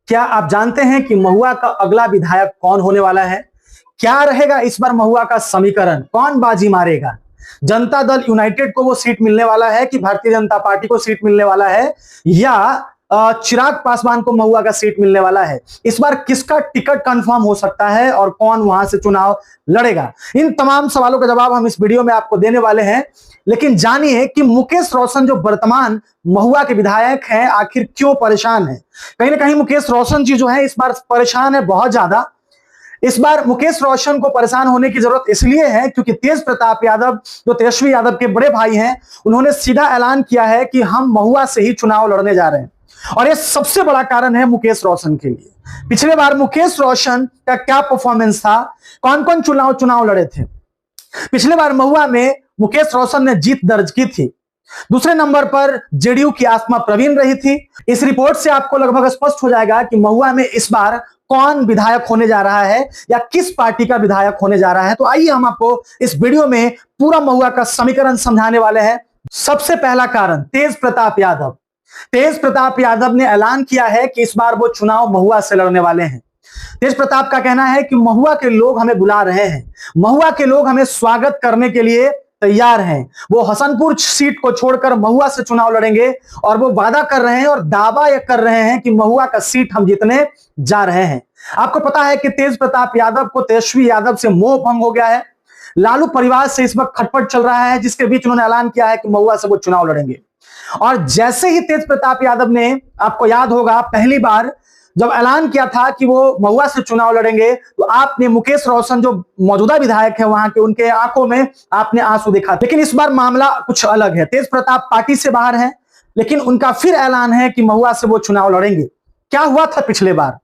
क्या आप जानते हैं कि महुआ का अगला विधायक कौन होने वाला है? क्या रहेगा इस बार महुआ का समीकरण? कौन बाजी मारेगा? जनता दल यूनाइटेड को वो सीट मिलने वाला है कि भारतीय जनता पार्टी को सीट मिलने वाला है, या चिराग पासवान को महुआ का सीट मिलने वाला है? इस बार किसका टिकट कंफर्म हो सकता है और कौन वहां से चुनाव लड़ेगा? इन तमाम सवालों का जवाब हम इस वीडियो में आपको देने वाले हैं। लेकिन जानिए कि मुकेश रोशन जो वर्तमान महुआ के विधायक हैं, आखिर क्यों परेशान है। कहीं ना कहीं मुकेश रोशन जी जो है इस बार परेशान है बहुत ज्यादा। इस बार मुकेश रोशन को परेशान होने की जरूरत इसलिए है क्योंकि तेज प्रताप यादव जो तेजस्वी यादव के बड़े भाई हैं, उन्होंने सीधा ऐलान किया है कि हम महुआ से ही चुनाव लड़ने जा रहे हैं। और ये सबसे बड़ा कारण है मुकेश रोशन के लिए। पिछले बार मुकेश रोशन का क्या परफॉर्मेंस था, कौन कौन चुनाव लड़े थे? पिछले बार महुआ में मुकेश रोशन ने जीत दर्ज की थी। दूसरे नंबर पर जेडीयू की आसमा प्रवीण रही थी। इस रिपोर्ट से आपको लगभग स्पष्ट हो जाएगा कि महुआ में इस बार कौन विधायक होने जा रहा है या किस पार्टी का विधायक होने जा रहा है। तो आइए हम आपको इस वीडियो में पूरा महुआ का समीकरण समझाने वाले हैं। सबसे पहला कारण, तेज प्रताप यादव। तेज प्रताप यादव ने ऐलान किया है कि इस बार वो चुनाव महुआ से लड़ने वाले हैं। तेज प्रताप का कहना है कि महुआ के लोग हमें बुला रहे हैं, महुआ के लोग हमें स्वागत करने के लिए तैयार हैं। वो हसनपुर सीट को छोड़कर महुआ से चुनाव लड़ेंगे और वो वादा कर रहे हैं और दावा यह कर रहे हैं कि महुआ का सीट हम जीतने जा रहे हैं। आपको पता है कि तेज प्रताप यादव को तेजस्वी यादव से मोह भंग हो गया है। लालू परिवार से इस वक्त खटपट चल रहा है, जिसके बीच उन्होंने ऐलान किया है कि महुआ से वो चुनाव लड़ेंगे। और जैसे ही तेज प्रताप यादव ने, आपको याद होगा पहली बार जब ऐलान किया था कि वो महुआ से चुनाव लड़ेंगे, तो आपने मुकेश रोशन जो मौजूदा विधायक है वहां के, उनके आंखों में आपने आंसू देखा। लेकिन इस बार मामला कुछ अलग है। तेज प्रताप पार्टी से बाहर है, लेकिन उनका फिर ऐलान है कि महुआ से वो चुनाव लड़ेंगे। क्या हुआ था पिछले बार?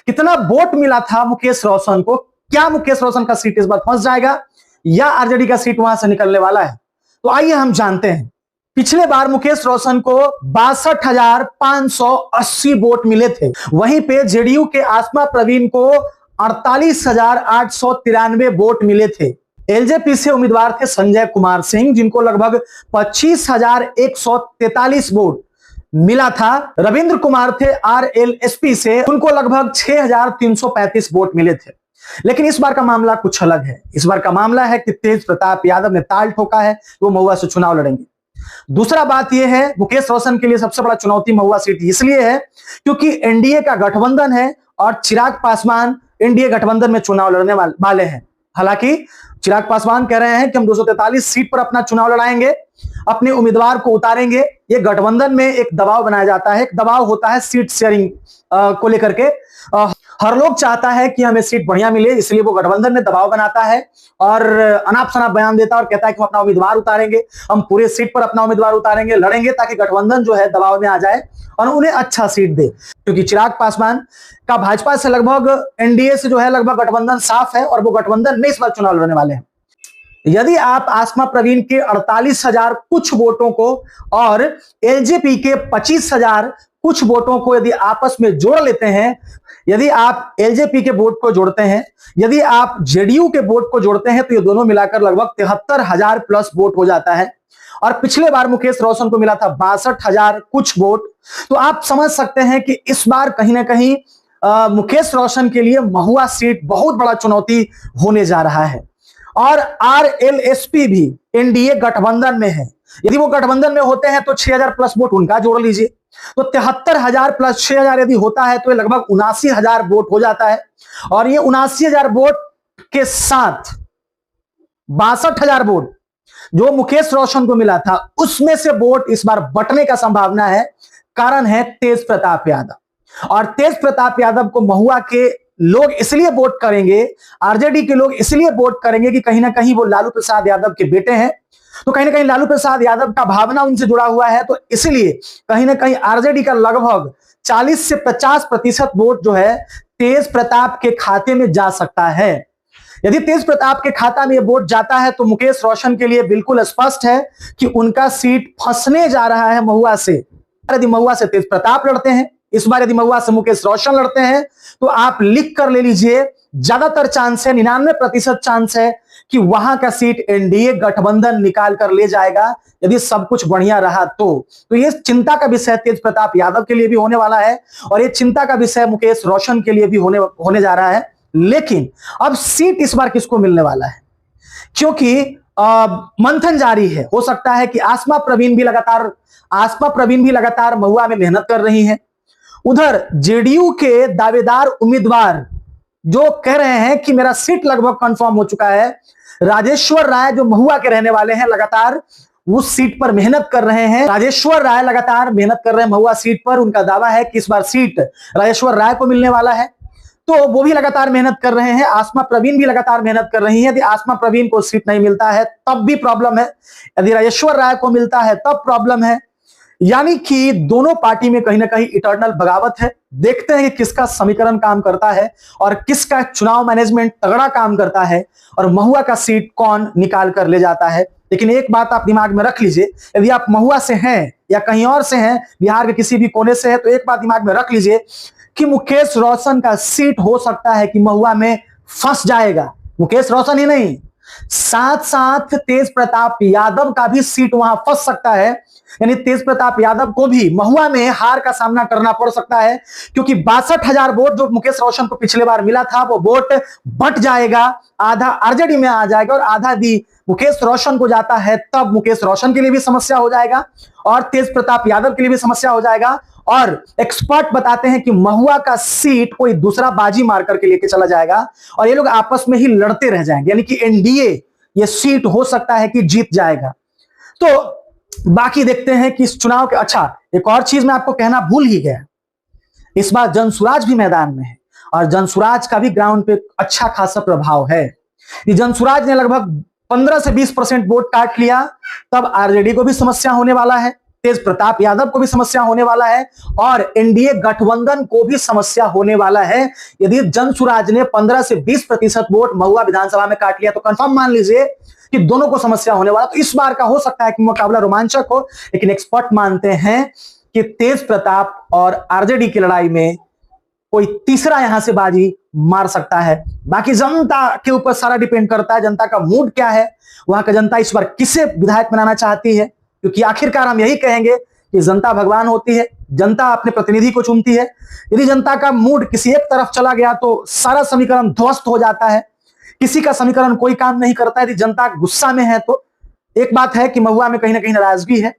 कितना वोट मिला था मुकेश रोशन को? क्या मुकेश रोशन का सीट इस बार फंस जाएगा या आरजेडी का सीट वहां से निकलने वाला है? तो आइए हम जानते हैं। पिछले बार मुकेश रोशन को 62,580 वोट मिले थे। वहीं पे जेडीयू के आसमा प्रवीण को 48,893 वोट मिले थे। एलजेपी से उम्मीदवार थे संजय कुमार सिंह, जिनको लगभग 25,143 वोट मिला था। रविंद्र कुमार थे आरएलएसपी से, उनको लगभग 6,335 वोट मिले थे। लेकिन इस बार का मामला कुछ अलग है। इस बार का मामला है कि तेज प्रताप यादव ने ताल ठोका है, वो महुआ से चुनाव लड़ेंगे। दूसरा बात यह है, मुकेश रोशन के लिए सबसे बड़ा चुनौती महुआ सीट इसलिए है क्योंकि एनडीए का गठबंधन है और चिराग पासवान एनडीए गठबंधन में चुनाव लड़ने वाले हैं। हालांकि चिराग पासवान कह रहे हैं कि हम 243 सीट पर अपना चुनाव लड़ाएंगे, अपने उम्मीदवार को उतारेंगे। ये गठबंधन में एक दबाव बनाया जाता है, एक दबाव होता है सीट शेयरिंग को लेकर के। हर लोग चाहता है कि हमें सीट बढ़िया मिले, इसलिए वो गठबंधन में दबाव बनाता है और अनाप शनाप बयान देता है और कहता है कि हम अपना उम्मीदवार उतारेंगे, हम पूरे सीट पर अपना उम्मीदवार उतारेंगे, लड़ेंगे, ताकि गठबंधन जो है दबाव में आ जाए और उन्हें अच्छा सीट दे। क्योंकि चिराग पासवान का भाजपा से लगभग, एनडीए से जो है लगभग गठबंधन साफ है और वो गठबंधन में इस बार चुनाव लड़ने वाले हैं। यदि आप आसमा प्रवीण के 48,000 कुछ वोटों को और एलजेपी के 25,000 कुछ वोटों को यदि आपस में जोड़ लेते हैं, यदि आप एलजेपी के वोट को जोड़ते हैं, यदि आप जेडीयू के वोट को जोड़ते हैं, तो ये दोनों मिलाकर लगभग 73,000 प्लस वोट हो जाता है। और पिछले बार मुकेश रोशन को मिला था 62,000 कुछ वोट। तो आप समझ सकते हैं कि इस बार कहीं ना कहीं मुकेश रोशन के लिए महुआ सीट बहुत बड़ा चुनौती होने जा रहा है। और आरएलएसपी भी एनडीए गठबंधन में है। यदि वो गठबंधन में होते हैं तो 6,000 प्लस वोट उनका जोड़ लीजिए, तो 73,000 प्लस 6,000 यदि होता है तो ये लगभग 79,000 वोट हो जाता है। और ये 79,000 वोट के साथ 62,000 वोट जो मुकेश रोशन को मिला था, उसमें से वोट इस बार बंटने का संभावना है। कारण है तेज प्रताप यादव। और तेज प्रताप यादव को महुआ के लोग इसलिए वोट करेंगे, आरजेडी के लोग इसलिए वोट करेंगे कि कहीं ना कहीं वो लालू प्रसाद यादव के बेटे हैं, तो कहीं ना कहीं लालू प्रसाद यादव का भावना उनसे जुड़ा हुआ है। तो इसलिए कहीं ना कहीं आरजेडी का लगभग 40 से 50% वोट जो है तेज प्रताप के खाते में जा सकता है। यदि तेज प्रताप के खाता में ये वोट जाता है तो मुकेश रोशन के लिए बिल्कुल स्पष्ट है कि उनका सीट फंसने जा रहा है महुआ से। यदि महुआ से तेज प्रताप लड़ते हैं, इस बार यदि महुआ से मुकेश रोशन लड़ते हैं, तो आप लिख कर ले लीजिए, ज्यादातर चांस है, 99% चांस है कि वहां का सीट एनडीए गठबंधन निकाल कर ले जाएगा यदि सब कुछ बढ़िया रहा तो ये चिंता का विषय तेज प्रताप यादव के लिए भी होने वाला है और ये चिंता का विषय मुकेश रोशन के लिए भी होने जा रहा है। लेकिन अब सीट इस बार किसको मिलने वाला है, क्योंकि मंथन जारी है। हो सकता है कि आसमा प्रवीण भी लगातार महुआ में मेहनत कर रही हैं। उधर जेडीयू के दावेदार उम्मीदवार जो कह रहे हैं कि मेरा सीट लगभग कंफर्म हो चुका है, राजेश्वर राय जो महुआ के रहने वाले हैं लगातार उस सीट पर मेहनत कर रहे हैं। राजेश्वर राय लगातार मेहनत कर रहे हैं महुआ सीट पर। उनका दावा है कि इस बार सीट राजेश्वर राय को मिलने वाला है, तो वो भी लगातार मेहनत कर रहे हैं। आसमा प्रवीण भी लगातार मेहनत कर रही है। यदि आसमा प्रवीण को सीट नहीं मिलता है तब भी प्रॉब्लम है, यदि राजेश्वर राय को मिलता है तब प्रॉब्लम है। यानी कि दोनों पार्टी में कहीं ना कहीं इटर्नल बगावत है। देखते हैं कि किसका समीकरण काम करता है और किसका चुनाव मैनेजमेंट तगड़ा काम करता है और महुआ का सीट कौन निकाल कर ले जाता है। लेकिन एक बात आप दिमाग में रख लीजिए, यदि आप महुआ से हैं या कहीं और से हैं, बिहार के किसी भी कोने से है, तो एक बात दिमाग में रख लीजिए कि मुकेश रोशन का सीट हो सकता है कि महुआ में फंस जाएगा। मुकेश रोशन ही नहीं, साथ साथ तेज प्रताप यादव का भी सीट वहां फंस सकता है। यानी तेज प्रताप यादव को भी महुआ में हार का सामना करना पड़ सकता है, क्योंकि 62,000 वोट जो मुकेश रोशन को पिछले बार मिला था वो वोट बंट जाएगा, आधा आरजेडी में आ जाएगा और आधा भी मुकेश रोशन को जाता है। तब मुकेश रोशन के लिए भी समस्या हो जाएगा और तेज प्रताप यादव के लिए भी समस्या हो जाएगा। और एक्सपर्ट बताते हैं कि महुआ का सीट कोई दूसरा बाजी मार करके लेके चला जाएगा और ये लोग आपस में ही लड़ते रह जाएंगे। यानी कि एनडीए ये सीट हो सकता है कि जीत जाएगा। तो बाकी देखते हैं कि इस चुनाव के अच्छा एक और चीज मैं आपको कहना भूल ही गया, इस बार जनसुराज भी मैदान में है और जनसुराज का भी ग्राउंड पे अच्छा खासा प्रभाव है। जनसुराज ने लगभग 15 से 20% वोट काट लिया, तब आरजेडी को भी समस्या होने वाला है, तेज प्रताप यादव को भी समस्या होने वाला है और एनडीए गठबंधन को भी समस्या होने वाला है। यदि जनसुराज ने 15 से 20% वोट महुआ विधानसभा में काट लिया तो कंफर्म मान लीजिए कि दोनों को समस्या होने वाला। तो इस बार का हो सकता है कि मुकाबला रोमांचक हो, लेकिन एक्सपर्ट मानते हैं कि तेज प्रताप और आरजेडी की लड़ाई में कोई तीसरा यहां से बाजी मार सकता है। बाकी जनता के ऊपर सारा डिपेंड करता है, जनता का मूड क्या है, वहां का जनता इस बार किसे विधायक बनाना चाहती है, क्योंकि आखिरकार हम यही कहेंगे कि जनता भगवान होती है, जनता अपने प्रतिनिधि को चुनती है। यदि जनता का मूड किसी एक तरफ चला गया तो सारा समीकरण ध्वस्त हो जाता है, किसी का समीकरण कोई काम नहीं करता। यदि जनता गुस्सा में है तो एक बात है कि महुआ में कहीं ना कहीं नाराजगी है।